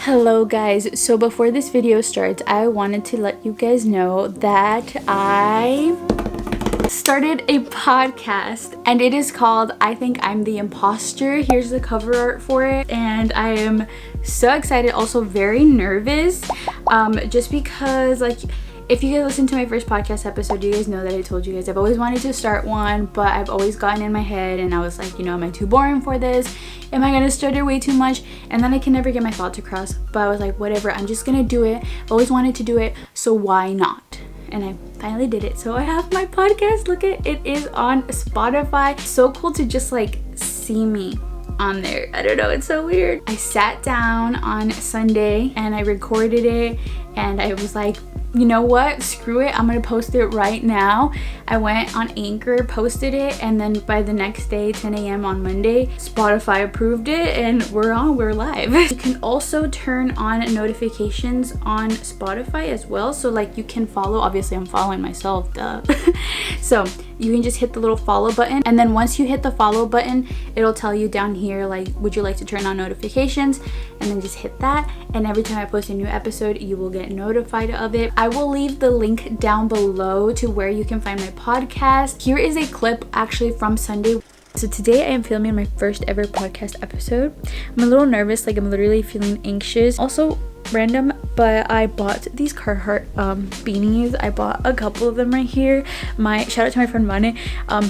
Hello guys, so before this video starts, I wanted to let you guys know that I started a podcast and it is called I Think I'm the Imposter. Here's the cover art for it and I am so excited, also very nervous, just because if you guys listen to my first podcast episode, you guys know that I told you guys I've always wanted to start one, but I've always gotten in my head and I was like, am I too boring for this? Am I gonna stutter way too much? And then I can never get my thoughts across. But I was like, whatever, I'm just gonna do it. I've always wanted to do it, so why not? And I finally did it. So I have my podcast. Look at it is on Spotify. So cool to just see me on there. I don't know, it's so weird. I sat down on Sunday and I recorded it and I was like, you know what, screw it, I'm gonna post it right now. I went on Anchor, posted it, and then by the next day, 10 a.m. on Monday, Spotify approved it and we're live. You can also turn on notifications on Spotify as well, so you can follow. Obviously I'm following myself, duh. So you can just hit the little follow button, and then once you hit the follow button, it'll tell you down here would you like to turn on notifications, and then just hit that, and every time I post a new episode you will get notified of it. I will leave the link down below to where you can find my podcast. Here is a clip actually from Sunday. So today I am filming my first ever podcast episode. I'm a little nervous, I'm literally feeling anxious. Also random, but I bought these Carhartt beanies. I bought a couple of them right here. Shout out to my friend Vane.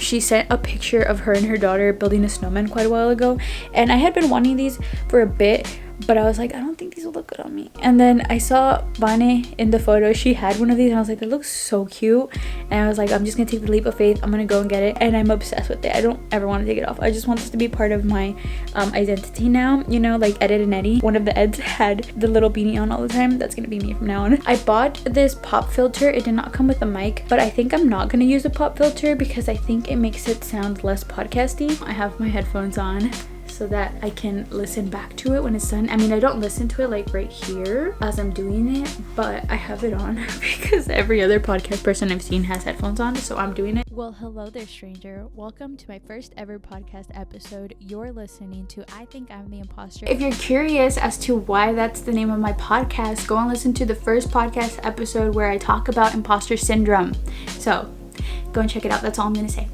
She sent a picture of her and her daughter building a snowman quite a while ago, and I had been wanting these for a bit, but I was like, I don't think these will look good on me. And then I saw Vane in the photo. She had one of these and I was like, that looks so cute. And I was like, I'm just gonna take the leap of faith. I'm gonna go and get it. And I'm obsessed with it. I don't ever want to take it off. I just want this to be part of my identity now. Edit and Eddie. One of the Eds had the little beanie on all the time. That's gonna be me from now on. I bought this pop filter. It did not come with a mic, but I think I'm not gonna use a pop filter because I think it makes it sound less podcasty. I have my headphones on so that I can listen back to it when it's done. I mean, I don't listen to it right here as I'm doing it, but I have it on because every other podcast person I've seen has headphones on, so I'm doing it. Well, hello there, stranger. Welcome to my first ever podcast episode. You're listening to I Think I'm the Imposter. If you're curious as to why that's the name of my podcast, go and listen to the first podcast episode where I talk about imposter syndrome. So go and check it out. That's all I'm gonna say.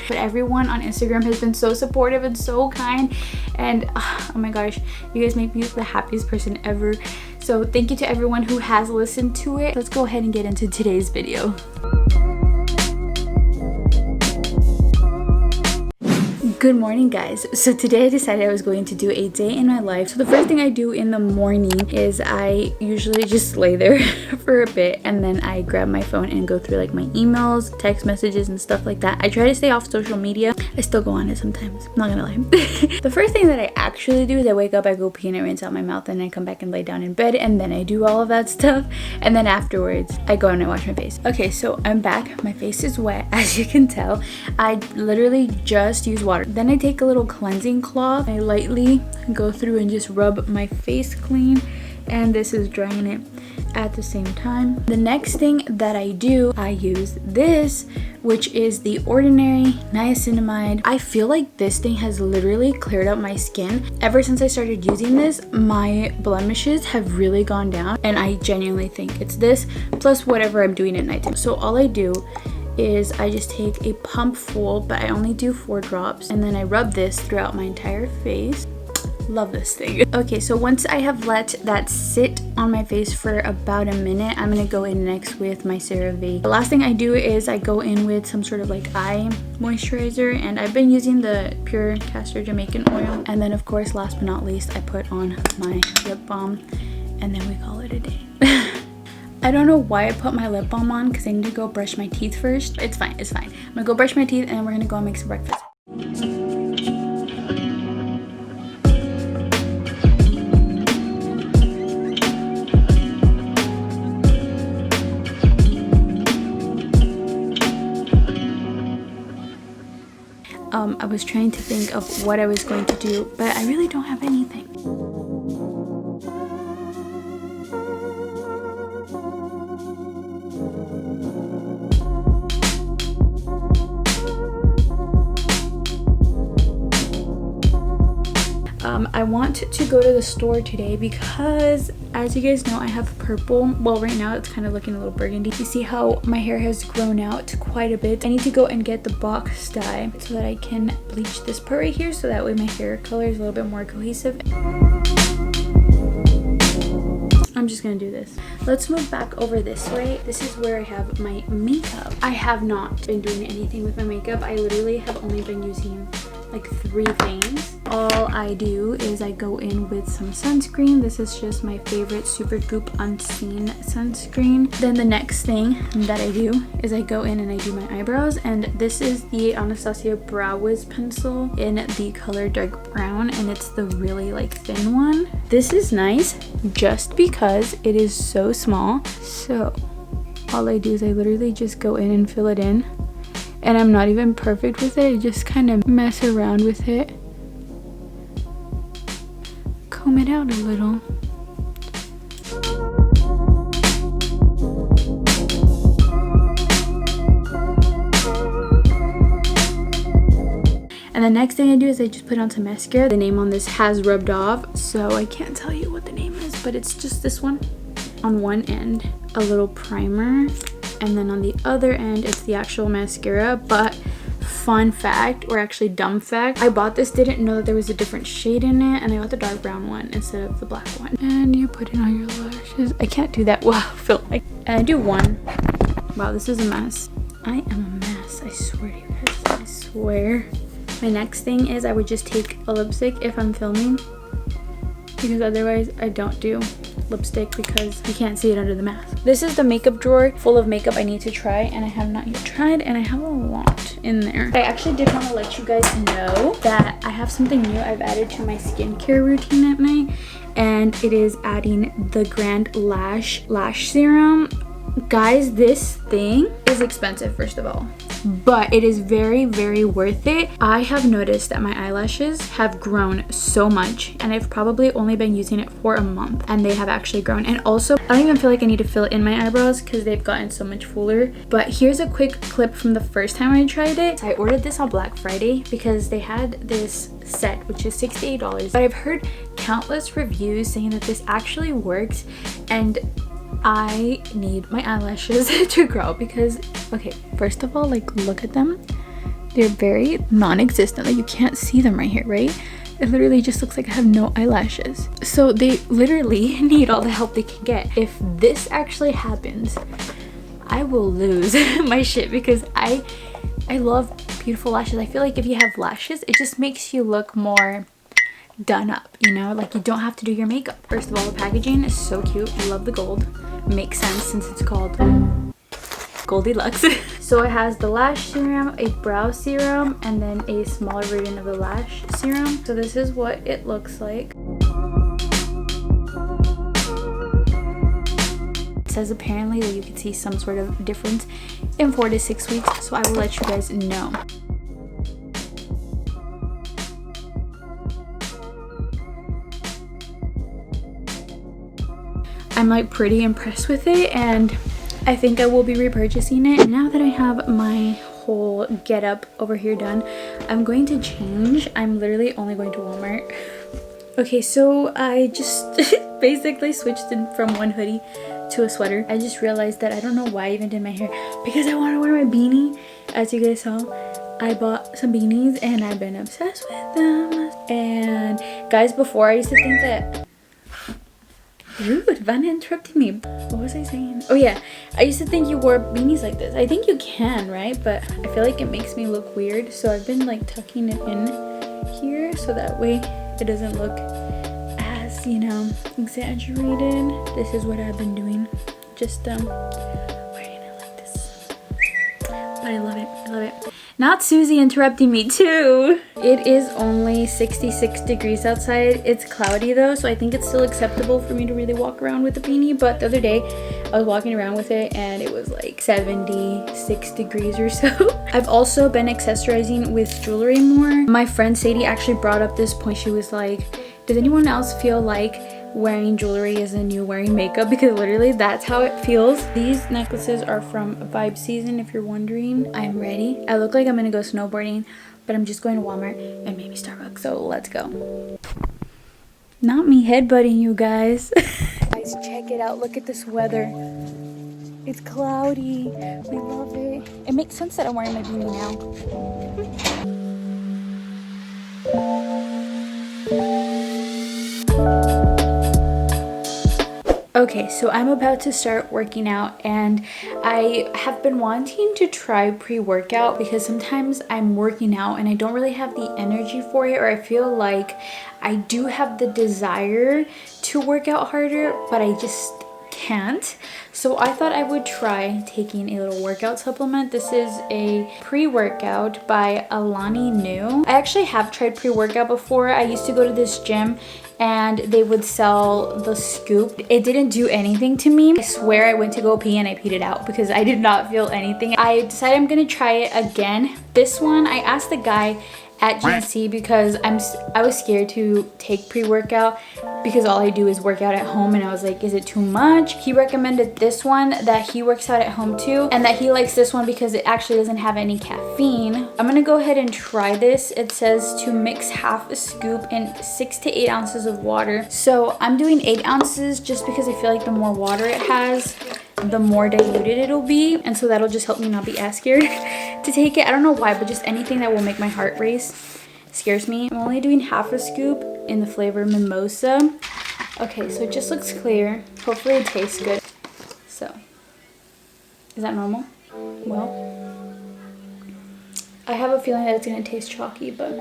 But everyone on Instagram has been so supportive and so kind, and oh my gosh, you guys make me the happiest person ever. So thank you to everyone who has listened to it. Let's go ahead and get into today's video. Good morning, guys. So today I decided I was going to do a day in my life. So the first thing I do in the morning is I usually just lay there for a bit, and then I grab my phone and go through my emails, text messages, and stuff like that. I try to stay off social media. I still go on it sometimes, I'm not gonna lie. The first thing that I actually do is I wake up, I go pee, and I rinse out my mouth, and I come back and lay down in bed, and then I do all of that stuff, and then afterwards I go and I wash my face. Okay, so I'm back. My face is wet, as you can tell. I literally just use water. Then I take a little cleansing cloth. I lightly go through and just rub my face clean, and this is drying it at the same time. The next thing that I do, I use this, which is the Ordinary Niacinamide. I feel like this thing has literally cleared up my skin. Ever since I started using this, my blemishes have really gone down, and I genuinely think it's this plus whatever I'm doing at night. So all I do is I just take a pump full, but I only do 4 drops, and then I rub this throughout my entire face. Love this thing. Okay, so once I have let that sit on my face for about a minute, I'm gonna go in next with my CeraVe. The last thing I do is I go in with some sort of eye moisturizer, and I've been using the Pure Castor Jamaican oil. And then of course, last but not least, I put on my lip balm, and then we call it a day. I don't know why I put my lip balm on because I need to go brush my teeth first. It's fine, it's fine. I'm gonna go brush my teeth and then we're gonna go and make some breakfast. I was trying to think of what I was going to do, but I really don't have anything. I I want to go to the store today because, as you guys know, I have purple. Well, right now it's kind of looking a little burgundy. You see how my hair has grown out quite a bit. I need to go and get the box dye so that I can bleach this part right here, so that way my hair color is a little bit more cohesive. I'm just gonna do this. Let's move back over this way. This is where I have my makeup. I have not been doing anything with my makeup. I literally have only been using like 3 things. All I do is I go in with some sunscreen. This is just my favorite Supergoop Unseen sunscreen. Then the next thing that I do is I go in and I do my eyebrows, and this is the Anastasia Brow Wiz pencil in the color dark brown, and it's the really like thin one. This is nice just because it is so small. So all I do is I literally just go in and fill it in. And I'm not even perfect with it. I just kind of mess around with it. Comb it out a little. And the next thing I do is I just put on some mascara. The name on this has rubbed off, so I can't tell you what the name is, but it's just this one. On one end, a little primer. And then on the other end, it's the actual mascara. But fun fact, or actually dumb fact, I bought this, didn't know that there was a different shade in it, and I got the dark brown one instead of the black one. And you put it on your lashes. I can't do that while filming. And I do one. Wow, this is a mess. I am a mess, I swear to you guys, I swear. My next thing is I would just take a lipstick if I'm filming, because otherwise I don't do lipstick because you can't see it under the mask. This is the makeup drawer full of makeup I need to try, and I have not yet tried, and I have a lot in there. I actually did want to let you guys know that I have something new I've added to my skincare routine at night, and it is adding the Grand Lash Serum. Guys, this thing is expensive, first of all, but it is very, very worth it. I have noticed that my eyelashes have grown so much, and I've probably only been using it for a month, and they have actually grown. And also, I don't even feel like I need to fill in my eyebrows because they've gotten so much fuller. But here's a quick clip from the first time I tried it. I ordered this on Black Friday because they had this set, which is $68, but I've heard countless reviews saying that this actually works, and I need my eyelashes to grow because, okay, first of all, like, look at them. They're very non-existent. Like, you can't see them right here, right? It literally just looks like I have no eyelashes. So they literally need all the help they can get. If this actually happens, I will lose my shit because I love beautiful lashes. I feel like if you have lashes, it just makes you look more done up, you know, like you don't have to do your makeup. First of all, the packaging is so cute. I love the gold. Makes sense since it's called Goldilocks. So it has the lash serum, a brow serum, and then a smaller version of the lash serum. So this is what it looks like. It says apparently that you can see some sort of difference in 4 to 6 weeks, so I will let you guys know. I'm like pretty impressed with it, and I think I will be repurchasing it. Now that I have my whole get up over here done, I'm going to change. I'm literally only going to Walmart. Okay, so I just basically switched in from one hoodie to a sweater. I just realized that I don't know why I even did my hair, because I want to wear my beanie. As you guys saw, I bought some beanies and I've been obsessed with them. And guys, before I used to think that... Rude, Vanna interrupted me. What was I saying? Oh yeah, I used to think you wore beanies like this. I think you can, right? But I feel like it makes me look weird, so I've been like tucking it in here so that way it doesn't look as, you know, exaggerated. This is what I've been doing. Just wearing it like this. But I love it. I love it. Not Susie interrupting me too. It is only 66 degrees outside. It's cloudy though, so I think it's still acceptable for me to really walk around with a beanie. But the other day, I was walking around with it and it was like 76 degrees or so. I've also been accessorizing with jewelry more. My friend Sadie actually brought up this point. She was like, does anyone else feel like wearing jewelry is a new wearing makeup? Because literally that's how it feels. These necklaces are from eventful, if you're wondering. I'm ready. I look like I'm gonna go snowboarding, but I'm just going to Walmart and maybe Starbucks, so let's go. Not me headbutting you guys. Guys, check it out. Look at this weather. It's cloudy. We love it. It makes sense that I'm wearing my beanie now. Okay, so I'm about to start working out, and I have been wanting to try pre-workout because sometimes I'm working out and I don't really have the energy for it, or I feel like I do have the desire to work out harder, but I just can't. So I thought I would try taking a little workout supplement. This is a pre-workout by Alani Nu. I actually have tried pre-workout before. I used to go to this gym and they would sell the scoop. It didn't do anything to me. I swear I went to go pee and I peed it out because I did not feel anything. I decided I'm gonna try it again. This one, I asked the guy at GNC because I was scared to take pre-workout because all I do is work out at home, and I was like, is it too much? He recommended this one that he works out at home too, and that he likes this one because it actually doesn't have any caffeine. I'm gonna go ahead and try this. It says to mix half a scoop in 6 to 8 ounces of water. So I'm doing 8 ounces just because I feel like the more water it has, the more diluted it'll be, and so that'll just help me not be as scared to take it. I don't know why, but just anything that will make my heart race scares me. I'm only doing half a scoop in the flavor mimosa. Okay, so it just looks clear. Hopefully it tastes good. So, is that normal? Well, I have a feeling that it's gonna taste chalky, but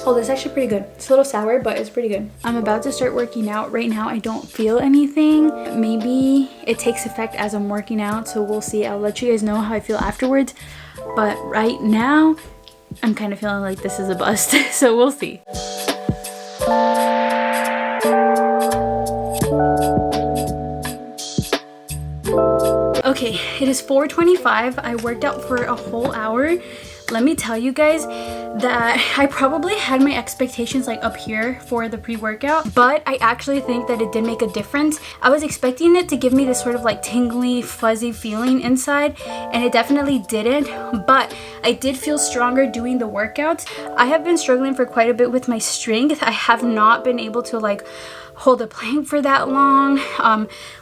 oh, this is actually pretty good. It's a little sour, but it's pretty good. I'm about to start working out. Right now, I don't feel anything. Maybe it takes effect as I'm working out, so we'll see. I'll let you guys know how I feel afterwards. But right now, I'm kind of feeling like this is a bust, so we'll see. Okay, it is 4:25. I worked out for a whole hour. Let me tell you guys that I probably had my expectations like up here for the pre-workout, but I actually think that it did make a difference. I was expecting it to give me this sort of like tingly, fuzzy feeling inside, and it definitely didn't, but I did feel stronger doing the workouts. I have been struggling for quite a bit with my strength. I have not been able to like hold a plank for that long.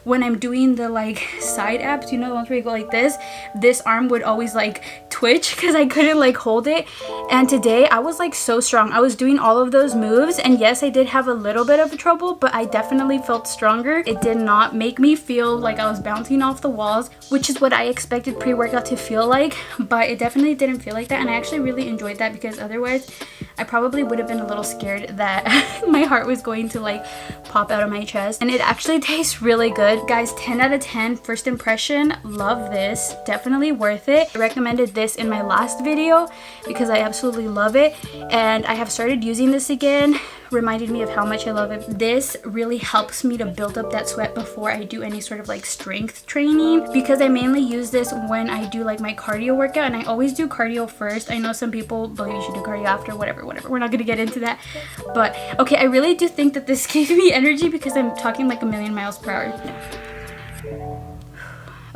When I'm doing the like side abs, you know, the ones where you go like this arm would always like twitch because I couldn't like hold it. And today I was like so strong. I was doing all of those moves, and yes, I did have a little bit of trouble, but I definitely felt stronger. It did not make me feel like I was bouncing off the walls, which is what I expected pre-workout to feel like, but it definitely didn't feel like that. And I actually really enjoyed that because otherwise I probably would have been a little scared that my heart was going to like pop out of my chest. And it actually tastes really good. Guys, 10 out of 10 first impression. Love this. Definitely worth it. I recommended this in my last video because I absolutely love it, and I have started using this again. Reminded me of how much I love it. This really helps me to build up that sweat before I do any sort of like strength training, because I mainly use this when I do like my cardio workout, and I always do cardio first. I know some people believe you should do cardio after, whatever. We're not gonna get into that, but okay, I really do think that this gives me energy because I'm talking like a million miles per hour.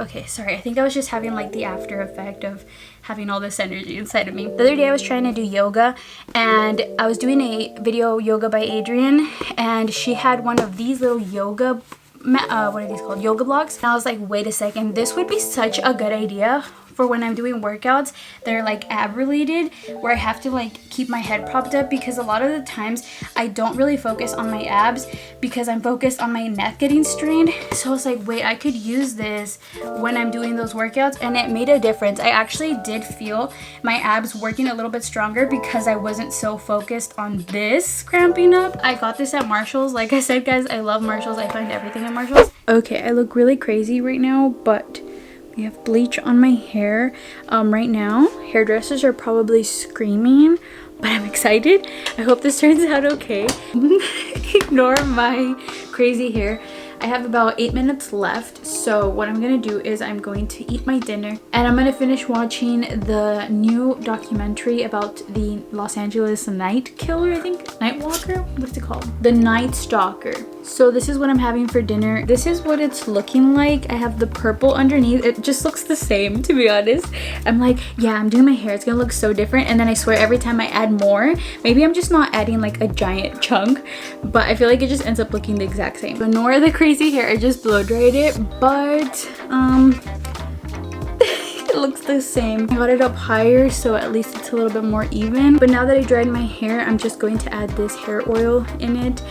Okay, sorry, I think I was just having like the after effect of having all this energy inside of me. The other day I was trying to do yoga, and I was doing a video yoga by Adrienne, and she had one of these little yoga, what are these called? Yoga blocks. And I was like, wait a second, this would be such a good idea for when I'm doing workouts that are like ab related, where I have to like keep my head propped up, because a lot of the times I don't really focus on my abs because I'm focused on my neck getting strained. So I was like, wait, I could use this when I'm doing those workouts, and it made a difference. I actually did feel my abs working a little bit stronger because I wasn't so focused on this cramping up. I got this at Marshall's. Like I said, guys, I love Marshall's. I find everything at Marshall's. Okay, I look really crazy right now, but we have bleach on my hair right now. Hairdressers are probably screaming, but I'm excited. I hope this turns out okay. Ignore my crazy hair. I have about 8 minutes left, So what I'm gonna do is I'm going to eat my dinner and I'm gonna finish watching the new documentary about the Los Angeles night killer, I think. Night walker? What's it called? The Night Stalker. So this is what I'm having for dinner. This is what it's looking like. I have the purple underneath. It just looks the same, to be honest. I'm like, yeah, I'm doing my hair. It's gonna look so different. And then I swear every time I add more, maybe I'm just not adding like a giant chunk, but I feel like it just ends up looking the exact same. Ignore the crazy hair. I just blow dried it, but it looks the same. I got it up higher so at least it's a little bit more even. But now that I dried my hair, I'm just going to add this hair oil in it.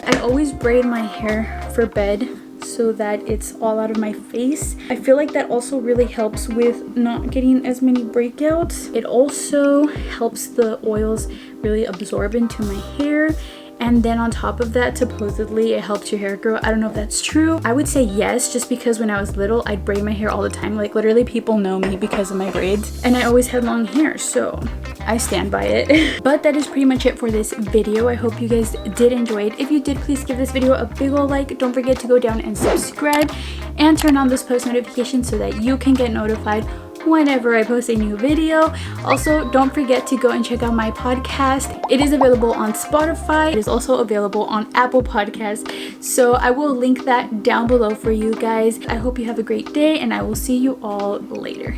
I always braid my hair for bed so that it's all out of my face. I feel like that also really helps with not getting as many breakouts. It also helps the oils really absorb into my hair. And then on top of that, supposedly it helps your hair grow. I don't know if that's true. I would say yes, just because when I was little, I'd braid my hair all the time. Like literally people know me because of my braids. And I always had long hair, so I stand by it. But that is pretty much it for this video. I hope you guys did enjoy it. If you did, please give this video a big ol' like. Don't forget to go down and subscribe and turn on those post notifications so that you can get notified whenever I post a new video. Also, don't forget to go and check out my podcast. It is available on Spotify. It is also available on Apple Podcasts. So I will link that down below for you guys. I hope you have a great day and I will see you all later.